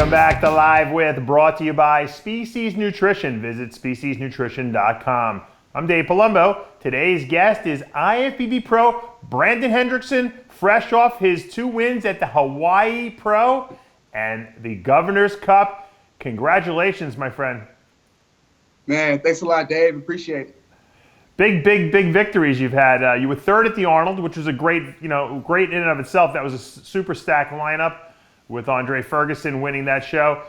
Welcome back to Live With, brought to you by Species Nutrition. Visit speciesnutrition.com. I'm Dave Palumbo. Today's guest is IFBB Pro Brandon Hendrickson, fresh off his 2 wins at the Hawaii Pro and the Governor's Cup. Congratulations, my friend. Man, thanks a lot, Dave. Appreciate it. Big victories you've had. You were 3rd at the Arnold, which was a great, great in and of itself. That was a super stacked lineup with Andre Ferguson winning that show.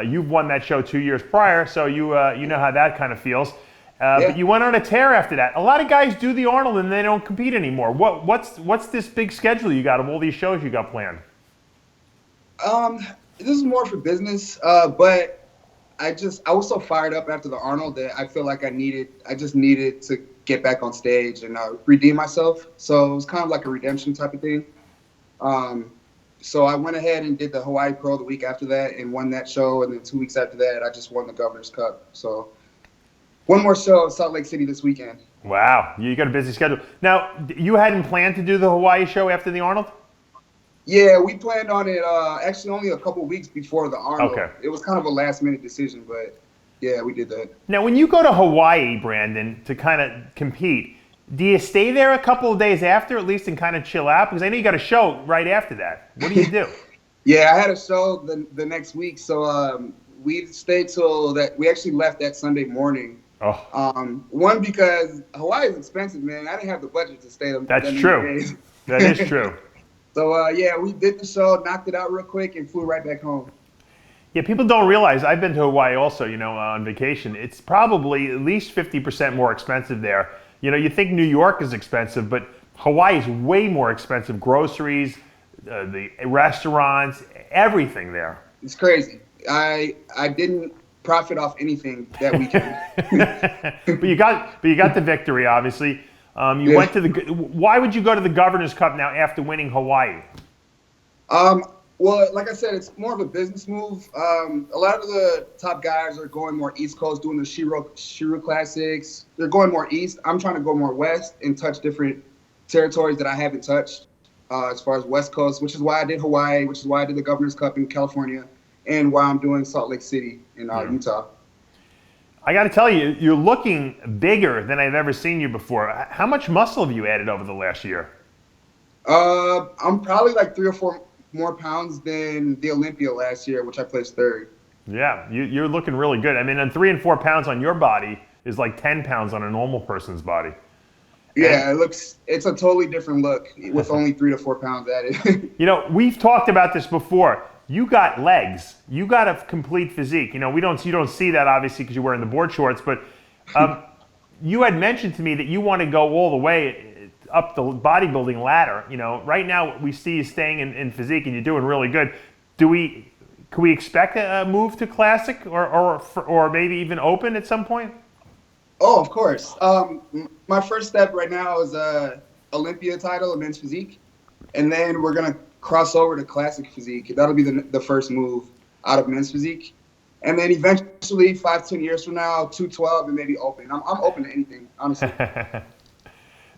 You've won that show 2 years prior, so you know how that kind of feels. But you went on a tear after that. A lot of guys do the Arnold and they don't compete anymore. What's this big schedule you got of all these shows you got planned? This is more for business, but I was so fired up after the Arnold that I feel like I just needed to get back on stage and redeem myself. So it was kind of like a redemption type of thing. So I went ahead and did the Hawaii Pro the week after that and won that show. And then 2 weeks after that, I just won the Governor's Cup. So one more show in Salt Lake City this weekend. Wow, you got a busy schedule. Now, you hadn't planned to do the Hawaii show after the Arnold? Yeah, we planned on it actually only a couple weeks before the Arnold. Okay. It was kind of a last-minute decision, but yeah, we did that. Now, when you go to Hawaii, Brandon, to kind of compete, do you stay there a couple of days after at least and kind of chill out? Because I know you got a show right after that. What do you do? Yeah, I had a show the next week, so we stayed till that. We actually left that Sunday morning. Oh. One, because Hawaii is expensive, man. I didn't have the budget to stay there. That's true. That is true. So, yeah, we did the show, knocked it out real quick, and flew right back home. Yeah, people don't realize, I've been to Hawaii also, on vacation. It's probably at least 50% more expensive there. You think New York is expensive, but Hawaii is way more expensive. Groceries, the restaurants, everything there. It's crazy. I didn't profit off anything that weekend. But you got the victory, obviously. Went to why would you go to the Governor's Cup now after winning Hawaii? Well, like I said, it's more of a business move. A lot of the top guys are going more East Coast, doing the Shiro Classics. They're going more East. I'm trying to go more West and touch different territories that I haven't touched as far as West Coast, which is why I did Hawaii, which is why I did the Governor's Cup in California, and why I'm doing Salt Lake City in Utah. I got to tell you, you're looking bigger than I've ever seen you before. How much muscle have you added over the last year? I'm probably like 3 or 4 more pounds than the Olympia last year, which I placed 3rd. Yeah, you're looking really good. I mean, and 3 and 4 pounds on your body is like 10 pounds on a normal person's body. Yeah, it's a totally different look with only 3 to 4 pounds added. We've talked about this before. You got legs. You got a complete physique. You don't see that obviously because you're wearing the board shorts, but you had mentioned to me that you want to go all the way up the bodybuilding ladder. Right now we see you staying in physique and you're doing really good. Can we expect a move to classic or maybe even open at some point? Oh, of course. My first step right now is Olympia title in men's physique, and then we're gonna cross over to classic physique. That'll be the first move out of men's physique, and then eventually 5-10 years from now, 212 and maybe open. I'm open to anything, honestly.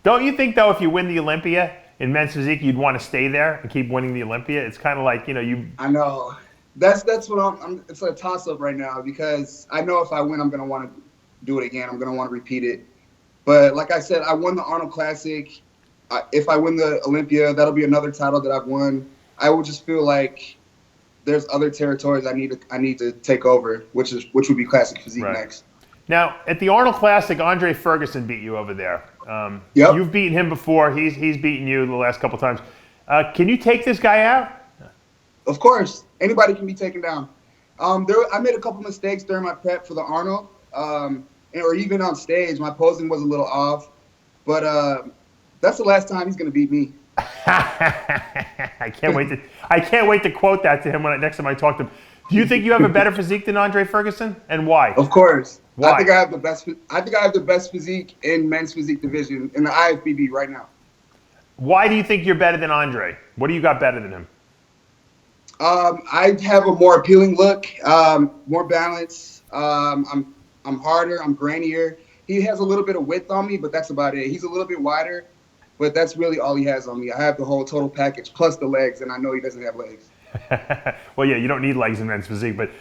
Don't you think, though, if you win the Olympia in men's physique, you'd want to stay there and keep winning the Olympia? It's kind of like, you... I know. That's what it's a toss-up right now because I know if I win, I'm going to want to do it again. I'm going to want to repeat it. But like I said, I won the Arnold Classic. If I win the Olympia, that'll be another title that I've won. I would just feel like there's other territories I need to take over, which would be classic physique next. Now, at the Arnold Classic, Andre Ferguson beat you over there. Yep. You've beaten him before. He's beaten you the last couple times. Can you take this guy out? Of course. Anybody can be taken down. I made a couple mistakes during my prep for the Arnold, or even on stage. My posing was a little off. But that's the last time he's going to beat me. I can't wait to quote that to him next time I talk to him. Do you think you have a better physique than Andre Ferguson, and why? Of course. Why? I think I have the best physique in men's physique division in the IFBB right now. Why do you think you're better than Andre? What do you got better than him? I have a more appealing look, more balance. I'm harder. I'm grainier. He has a little bit of width on me, but that's about it. He's a little bit wider, but that's really all he has on me. I have the whole total package plus the legs, and I know he doesn't have legs. Well, yeah, you don't need legs in men's physique, but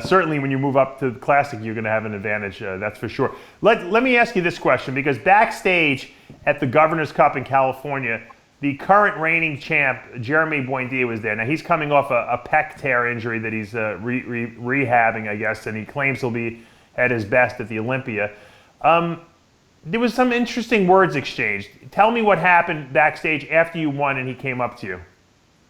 certainly when you move up to the classic, you're going to have an advantage. That's for sure. Let me ask you this question, because backstage at the Governor's Cup in California, the current reigning champ, Jeremy Buendia, was there. Now, he's coming off a pec tear injury that he's rehabbing, I guess, and he claims he'll be at his best at the Olympia. There was some interesting words exchanged. Tell me what happened backstage after you won and he came up to you.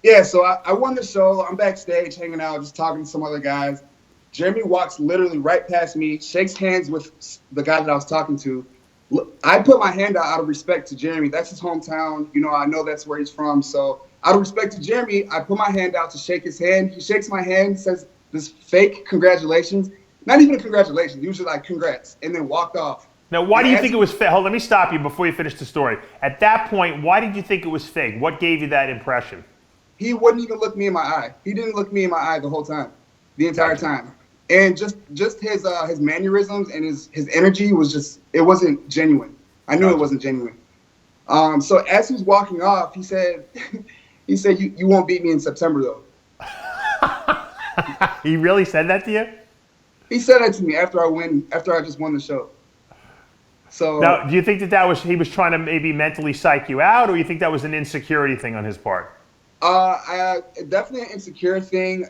Yeah, so I won the show. I'm backstage hanging out, just talking to some other guys. Jeremy walks literally right past me, shakes hands with the guy that I was talking to. I put my hand out of respect to Jeremy. That's his hometown. You know, I know that's where he's from. So out of respect to Jeremy, I put my hand out to shake his hand. He shakes my hand, says this fake congratulations. Not even a congratulations, usually like congrats, and then walked off. Now, why do you think it was fake? Hold on, let me stop you before you finish the story. At that point, why did you think it was fake? What gave you that impression? He wouldn't even look me in my eye. He didn't look me in my eye the whole time, the entire time. And just his mannerisms and his energy was just, it wasn't genuine. I knew it wasn't genuine. So as he was walking off, he said, you won't beat me in September though. He really said that to you? He said that to me after I just won the show. So now, do you think that was he was trying to maybe mentally psych you out, or you think that was an insecurity thing on his part? Definitely an insecure thing.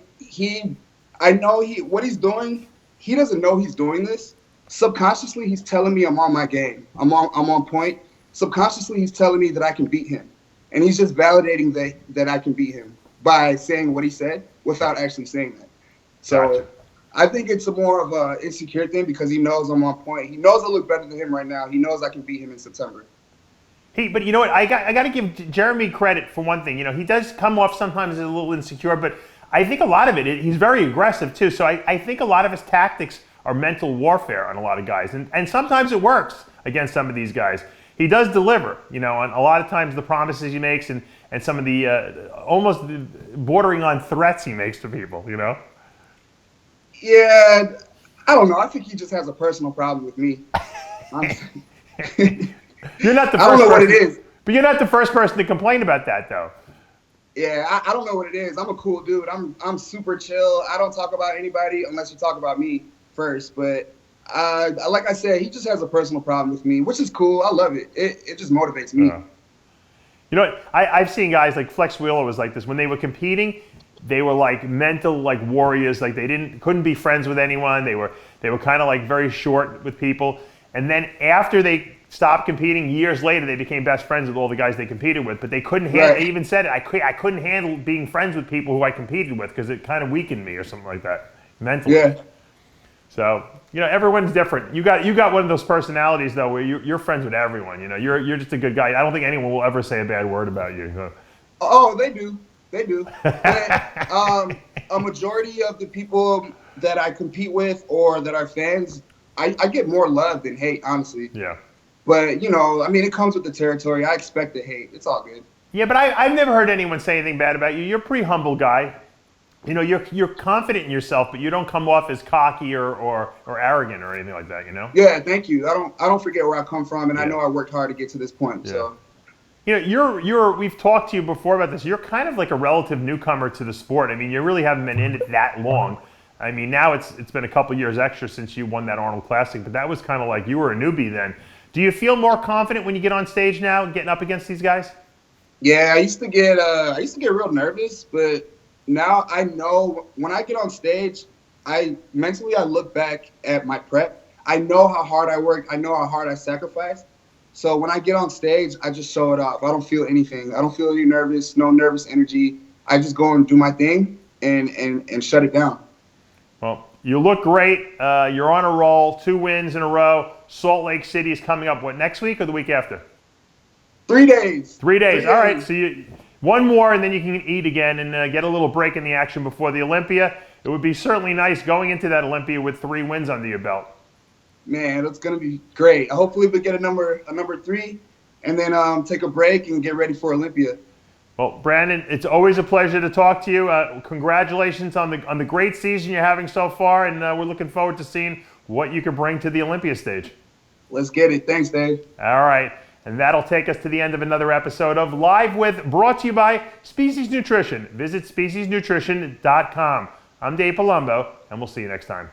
I know what he's doing. He doesn't know he's doing this. Subconsciously, he's telling me I'm on my game. I'm on point. Subconsciously, he's telling me that I can beat him, and he's just validating that I can beat him by saying what he said without actually saying that. So. Gotcha. I think it's more of an insecure thing because he knows I'm on point. He knows I look better than him right now. He knows I can beat him in September. But you know what? I got to give Jeremy credit for one thing. You know, he does come off sometimes as a little insecure, but I think a lot of it, he's very aggressive too. So I think a lot of his tactics are mental warfare on a lot of guys. And sometimes it works against some of these guys. He does deliver, you know, on a lot of times the promises he makes and some of the almost bordering on threats he makes to people, you know? Yeah, I don't know. I think he just has a personal problem with me. You're not the first I don't know what it person, is. but you're not the first person to complain about that, though. Yeah, I don't know what it is. I'm a cool dude. I'm super chill. I don't talk about anybody unless you talk about me first. But like I said, he just has a personal problem with me, which is cool. I love it. It just motivates me. You know what? I've seen guys like Flex Wheeler was like this. When they were competing, they were like mental like warriors. Like they couldn't be friends with anyone. They were kind of like very short with people. And then after they stopped competing, years later, they became best friends with all the guys they competed with. But they couldn't handle. They even said it. I couldn't handle being friends with people who I competed with because it kind of weakened me or something like that mentally. Yeah. So you know, everyone's different. You got one of those personalities though, where you're friends with everyone. You know, you're just a good guy. I don't think anyone will ever say a bad word about you. Oh, they do. They do. But, a majority of the people that I compete with or that are fans, I get more love than hate, honestly. Yeah. But, you know, I mean, it comes with the territory. I expect the hate. It's all good. Yeah, but I've never heard anyone say anything bad about you. You're a pretty humble guy. You know, you're confident in yourself, but you don't come off as cocky or arrogant or anything like that, you know? Yeah, thank you. I don't forget where I come from, and I know I worked hard to get to this point, so. You know, we've talked to you before about this. You're kind of like a relative newcomer to the sport. I mean, you really haven't been in it that long. I mean, now it's been a couple years extra since you won that Arnold Classic, but that was kind of like you were a newbie then. Do you feel more confident when you get on stage now, getting up against these guys? Yeah, I used to get real nervous, but now I know when I get on stage, I look back at my prep. I know how hard I worked. I know how hard I sacrificed. So when I get on stage, I just show it off. I don't feel anything. I don't feel any nervous, no nervous energy. I just go and do my thing and shut it down. Well, you look great. You're on a roll. 2 wins in a row. Salt Lake City is coming up, what, next week or the week after? 3 days. 3 days. All right. So one more, and then you can eat again and get a little break in the action before the Olympia. It would be certainly nice going into that Olympia with 3 wins under your belt. Man, it's gonna be great. Hopefully, we get a number 3, and then take a break and get ready for Olympia. Well, Brandon, it's always a pleasure to talk to you. Congratulations on the great season you're having so far, and we're looking forward to seeing what you can bring to the Olympia stage. Let's get it. Thanks, Dave. All right. And that'll take us to the end of another episode of Live With, brought to you by Species Nutrition. Visit speciesnutrition.com. I'm Dave Palumbo, and we'll see you next time.